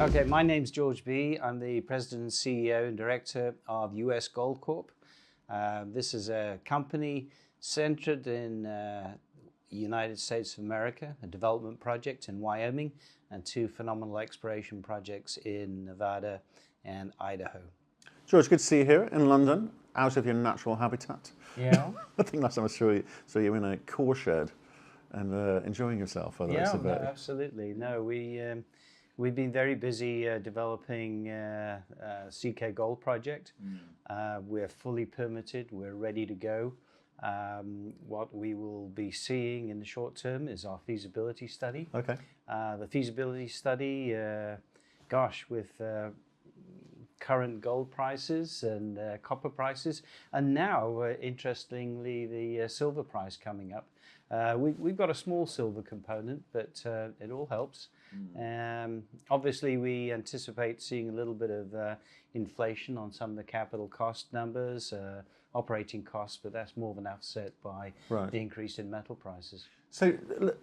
Okay, my name's George B. I'm the President, CEO, and Director of US Gold Corp. This is a company centered in the United States of America, a development project in Wyoming, and two phenomenal exploration projects in Nevada and Idaho. George, good to see you here in London, out of your natural habitat. Yeah. I think last time I saw you in a core shed and enjoying yourself. Yeah, no, absolutely. No, we've been very busy developing CK Gold project. We're fully permitted. We're ready to go. What we will be seeing in the short term is our feasibility study. Okay. The feasibility study, gosh, with current gold prices and copper prices, and now, interestingly, the silver price coming up. We've got a small silver component, but it all helps. Obviously, we anticipate seeing a little bit of inflation on some of the capital cost numbers, operating costs, but that's more than offset by the increase in metal prices. So,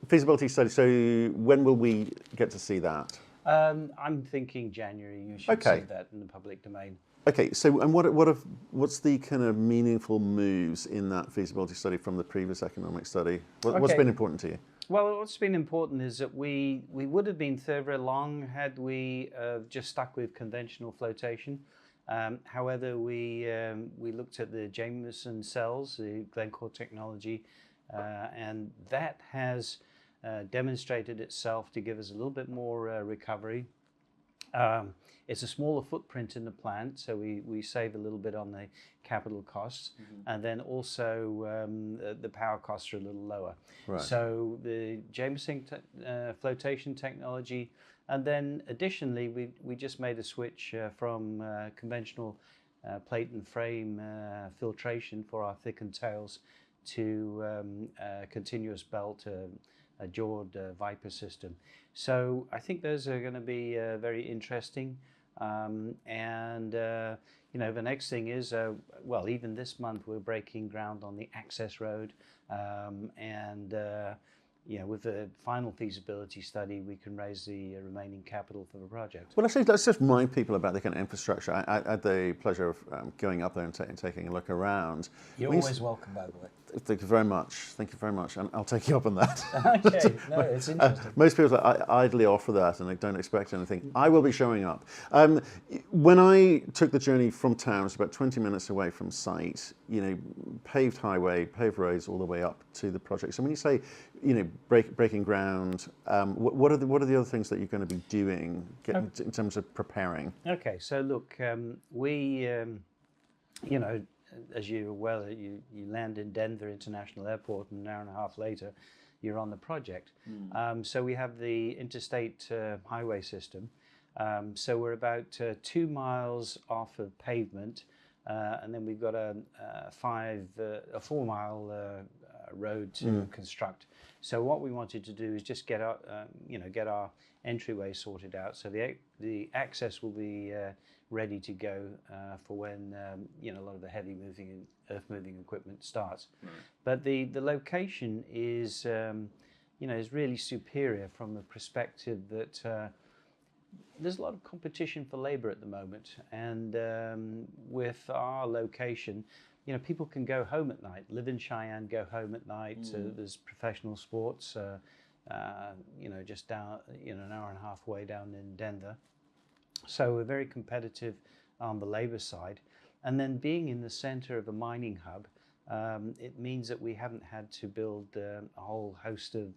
feasibility study, so when will we get to see that? I'm thinking January. You should see that in the public domain. Okay, so and what's the kind of meaningful moves in that feasibility study from the previous economic study? What's been important to you? Well, what's been important is that we would have been further along had we just stuck with conventional flotation. However, we looked at the Jameson cells, the Gold Corp technology, and that has demonstrated itself to give us a little bit more recovery. It's a smaller footprint in the plant, so we save a little bit on the capital costs, and then also the power costs are a little lower. So the Jameson flotation technology, and then additionally we just made a switch from conventional plate and frame filtration for our thickened tails to continuous belt, a jawed Viper system. So I think those are going to be very interesting. The next thing is, well, even this month we're breaking ground on the access road, with the final feasibility study, we can raise the remaining capital for the project. Well, actually, let's just remind people about the kind of infrastructure. I had the pleasure of going up there and taking a look around. You're always welcome, by the way. Thank you very much. Thank you very much. And I'll take you up on that. Okay, no, it's interesting. Most people idly offer that and they don't expect anything. I will be showing up. When I took the journey from town, it's about 20 minutes away from site, paved highway, paved roads all the way up to the project. So when you say, breaking ground, what are the other things that you're going to be doing in terms of preparing? Okay, so look, as you're well, you land in Denver International Airport, and an hour and a half later, you're on the project. So we have the interstate highway system. So we're about 2 miles off of pavement, and then we've got a 4 mile road to construct. So what we wanted to do is just get our entryway sorted out. So the access will be ready to go for when a lot of the heavy earth moving equipment starts. But the location is is really superior from the perspective that there's a lot of competition for labor at the moment, and with our location, people can go home at night, live in Cheyenne, go home at night. There's professional sports, just down, an hour and a half way down in Denver. So we're very competitive on the labor side. And then being in the center of a mining hub, it means that we haven't had to build a whole host of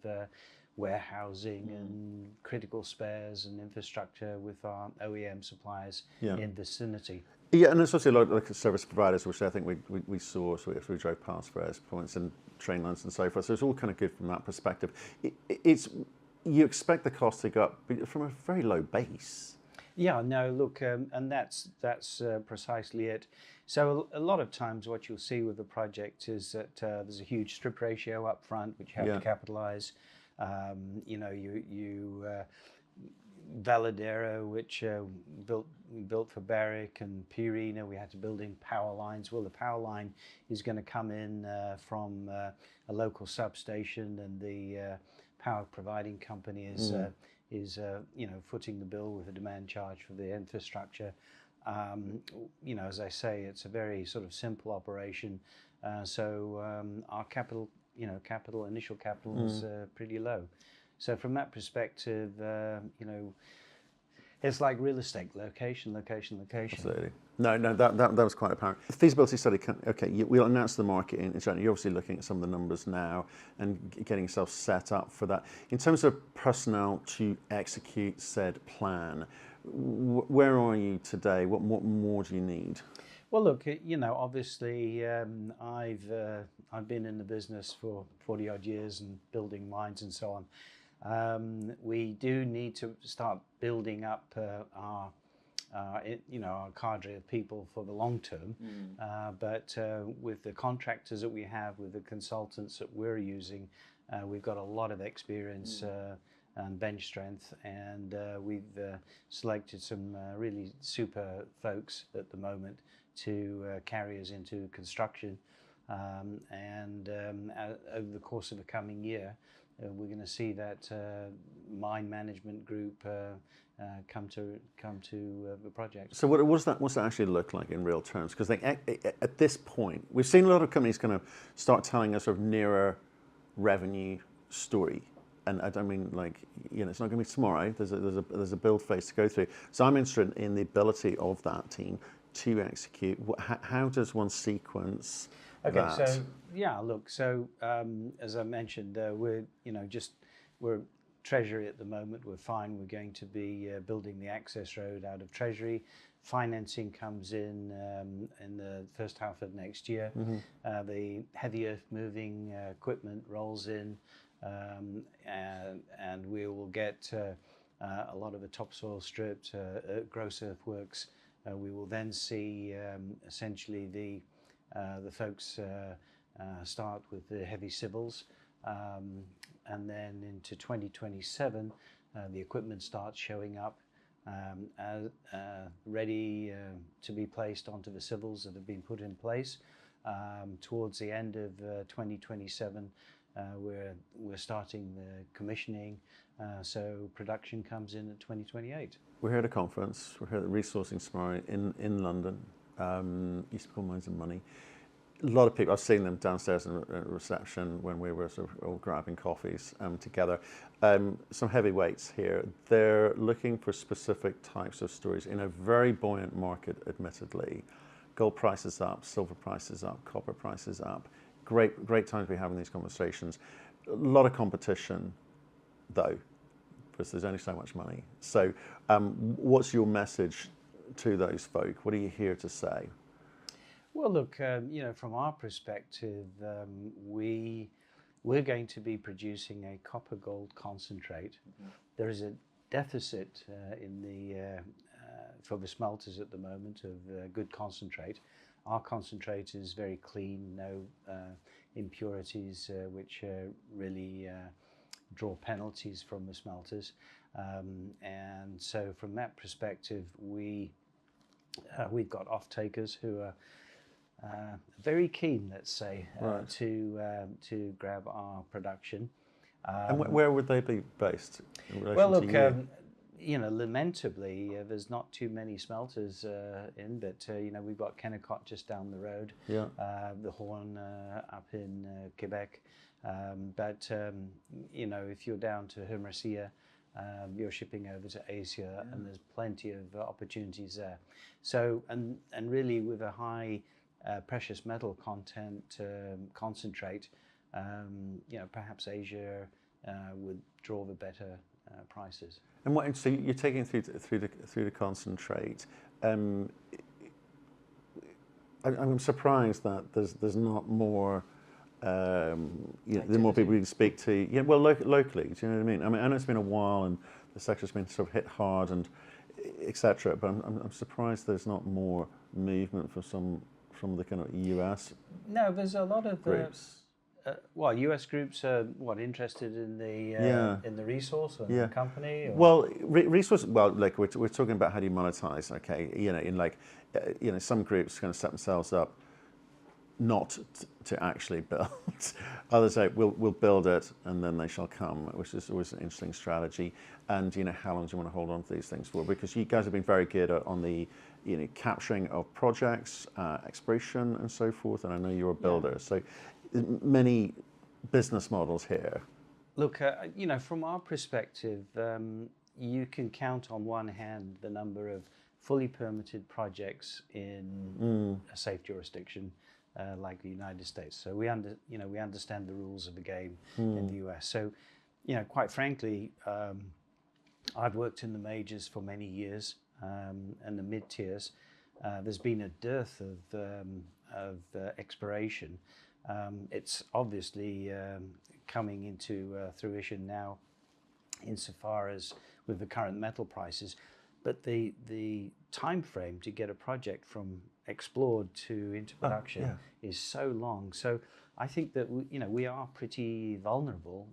warehousing and critical spares and infrastructure with our OEM suppliers in vicinity. Yeah, and there's also a lot of like service providers, which I think we saw if we drove past various points and train lines and so forth. So it's all kind of good from that perspective. You expect the cost to go up from a very low base. Yeah, no, look, and that's precisely it. So a lot of times what you'll see with the project is that there's a huge strip ratio up front, which you have to capitalize. Valadero, which built for Barrick, and Purina, we had to build in power lines. Well, the power line is going to come in from a local substation, and the power providing company is footing the bill with a demand charge for the infrastructure. As I say, it's a very sort of simple operation. Our initial capital is pretty low. So from that perspective, it's like real estate: location, location, location. Absolutely. No, that was quite apparent. The feasibility study. We'll announce the market in January. You're obviously looking at some of the numbers now and getting yourself set up for that. In terms of personnel to execute said plan, where are you today? What more do you need? Well, look, obviously, I've been in the business for 40 odd years and building mines and so on. We do need to start building up our cadre of people for the long term. But with the contractors that we have, with the consultants that we're using, we've got a lot of experience and bench strength, and we've selected some really super folks at the moment to carry us into construction. Over the course of the coming year, we're going to see that mine management group come to the project. So what's that actually look like in real terms? Because at this point, we've seen a lot of companies kind of start telling us sort of nearer revenue story. And I don't mean it's not going to be tomorrow. There's a build phase to go through. So I'm interested in the ability of that team to execute. How does one sequence that? As I mentioned, we're Treasury at the moment. We're fine. We're going to be building the access road out of Treasury. Financing comes in the first half of next year. The heavy earth moving equipment rolls in, and we will get a lot of the topsoil stripped, gross earthworks. We will then see essentially the folks start with the heavy civils, and then into 2027, the equipment starts showing up, ready to be placed onto the civils that have been put in place. Towards the end of 2027, we're starting the commissioning, so production comes in at 2028. We're here at a conference. We're here at the Resourcing tomorrow in London, East Coal Mines and Money. A lot of people, I've seen them downstairs in a reception when we were sort of all grabbing coffees together. Some heavyweights here. They're looking for specific types of stories in a very buoyant market, admittedly. Gold prices up, silver prices up, copper prices up. Great time to be having these conversations. A lot of competition, though, because there's only so much money. So what's your message to those folk? What are you here to say? Well, look, from our perspective, we're going to be producing a copper gold concentrate. There is a deficit for the smelters at the moment of good concentrate. Our concentrate is very clean, no impurities, which really draw penalties from the smelters. And so from that perspective, we've got off-takers who are very keen, let's say, right, to grab our production. And where would they be based in relation well, look, to you? Lamentably, there's not too many smelters in, but we've got Kennecott just down the road, Yeah. the Horn up in Quebec. But if you're down to Hermosillo, you're shipping over to Asia, and there's plenty of opportunities there. So, and really with a high precious metal content concentrate, perhaps Asia would draw the better prices. And so you're taking through the concentrate. I'm surprised that there's not more. The more people you can speak to. Yeah, well, locally. Do you know what I mean? I know it's been a while, and the sector's been sort of hit hard, and etc. But I'm surprised there's not more movement from the kind of US. No, there's a lot of groups. US groups are interested in the resource or the company. Or? Well, resource. Well, like we're talking about how do you monetize? Okay, in some groups kind of set themselves up not to actually build. Others say we'll build it and then they shall come, which is always an interesting strategy. And how long do you want to hold on to these things for? Because you guys have been very good on the capturing of projects, exploration, and so forth. And I know you're a builder, so many business models here. Look, from our perspective, you can count on one hand the number of fully permitted projects in a safe jurisdiction like the United States. So we understand the rules of the game in the US. So, quite frankly, I've worked in the majors for many years and the mid tiers. There's been a dearth of exploration. It's obviously coming into fruition now, insofar as with the current metal prices. But the time frame to get a project from explored to into production is so long. So I think that we are pretty vulnerable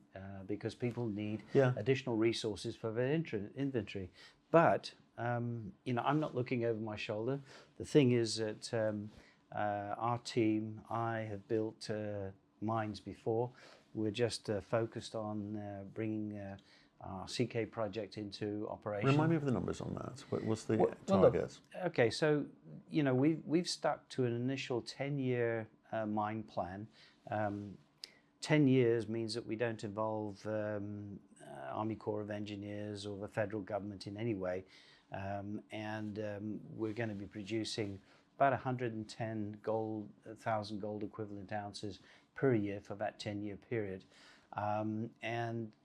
because people need additional resources for their inventory. But I'm not looking over my shoulder. The thing is that our team, I have built mines before. We're just focused on bringing our CK project into operation. Remind me of the numbers on that. What's the target? Look, okay, so we've stuck to an initial 10-year mine plan. 10 years means that we don't involve Army Corps of Engineers or the federal government in any way, and we're going to be producing about 110,000 gold equivalent ounces per year for that 10-year period.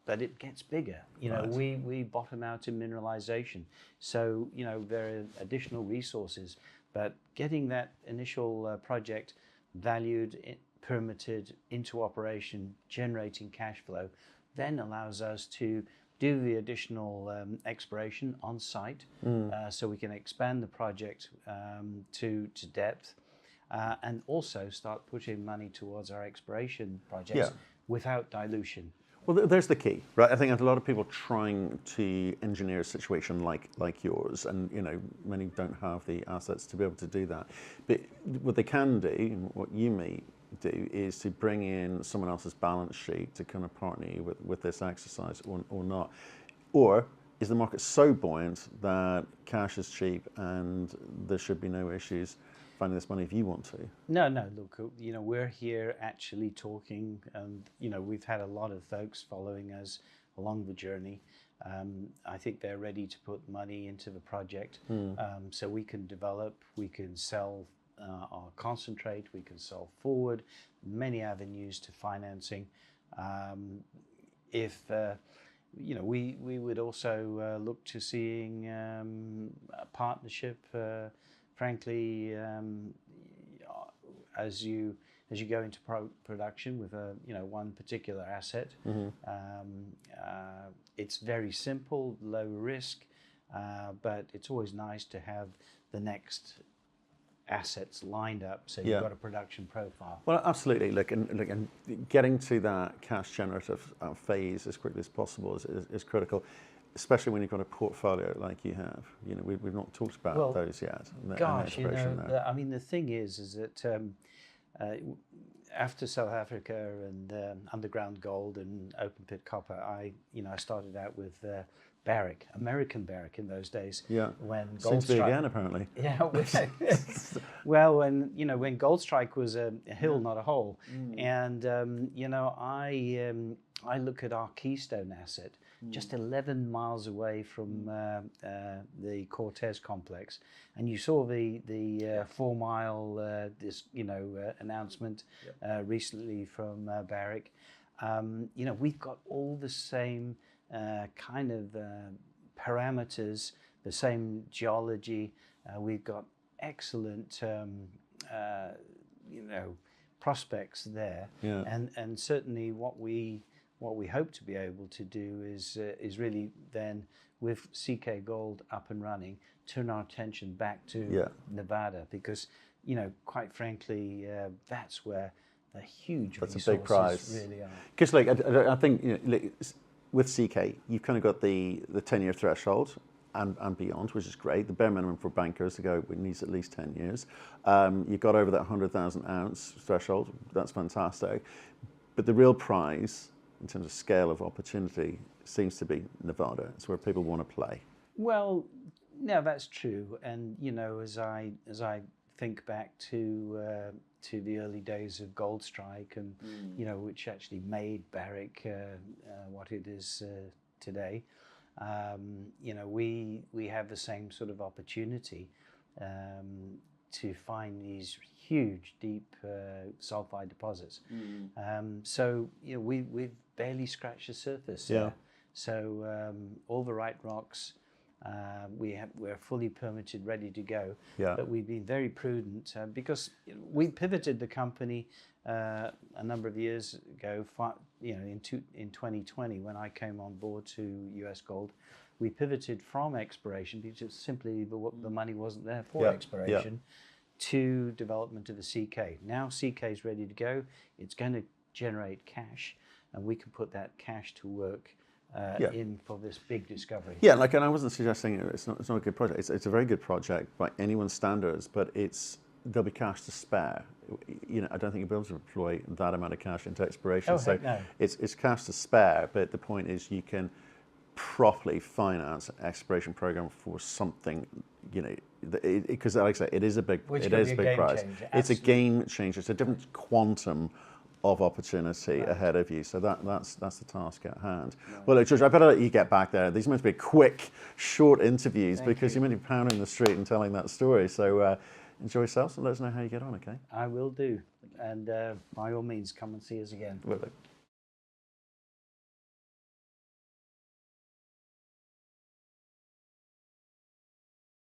But it gets bigger. We bottom out in mineralization. So, there are additional resources, but getting that initial project valued, permitted, into operation, generating cash flow, then allows us to do the additional exploration on site, so we can expand the project to depth, and also start putting money towards our exploration projects without dilution. Well, there's the key, right? I think a lot of people trying to engineer a situation like yours, and many don't have the assets to be able to do that. But what they can do, what you may do, is to bring in someone else's balance sheet to kind of partner you with this exercise, or not. Or is the market so buoyant that cash is cheap and there should be no issues finding this money if you want to? No, look, we're here actually talking, and we've had a lot of folks following us along the journey. I think they're ready to put money into the project, so we can develop, we can sell our concentrate, we can sell forward, many avenues to financing. If we would also look to seeing a partnership. Frankly, as you go into production with one particular asset, it's very simple, low risk, but it's always nice to have the next assets lined up, so you've got a production profile. Well, absolutely. Look, and getting to that cash generative phase as quickly as possible is critical, especially when you've got a portfolio like you have. We've not talked about those yet. Gosh, I mean, the thing is that after South Africa and underground gold and open pit copper, I started out with Barrick, American Barrick in those days. Yeah. When Seems to be again, apparently. Yeah. Well, when Gold Strike was a hill, not a hole, and I look at our Keystone asset, just 11 miles away from the Cortez complex, and you saw the 4 mile announcement recently from Barrick. We've got all the same kind of parameters, the same geology. We've got excellent prospects there, and certainly what we hope to be able to do is really then, with CK Gold up and running, turn our attention back to Nevada, because quite frankly that's where the huge resources a big prize really are. Because I think with CK you've kind of got the 10-year threshold, and beyond, which is great. The bare minimum for bankers to go, it needs at least 10 years. You got over that 100,000 ounce threshold. That's fantastic. But the real prize, in terms of scale of opportunity, seems to be Nevada. It's where people want to play. Well, no, that's true. And as I think back to the early days of Gold Strike, and which actually made Barrick what it is today. We have the same sort of opportunity to find these huge, deep sulfide deposits. So we've barely scratched the surface. Yeah. So all the right rocks. We're fully permitted, ready to go. Yeah. But we've been very prudent because we pivoted the company a number of years ago. In 2020, when I came on board to US Gold, we pivoted from exploration because simply the money wasn't there for exploration to development of the CK. Now CK is ready to go. It's going to generate cash, and we can put that cash to work. In for this big discovery. Yeah, and I wasn't suggesting it's not a good project. It's a very good project by anyone's standards, but there'll be cash to spare. I don't think you'll be able to deploy that amount of cash into exploration. Oh, so heck no. It's cash to spare, but the point is you can properly finance an exploration program for something, because like I say, it is a big prize. It's a game changer. It's a different quantum of opportunity ahead of you. So that's the task at hand. Right. Well, look, George, I better let you get back there. These are meant to be quick, short interviews because you're meant to be pounding the street and telling that story. So enjoy yourselves and let us know how you get on, okay? I will do. And by all means, come and see us again. Will do.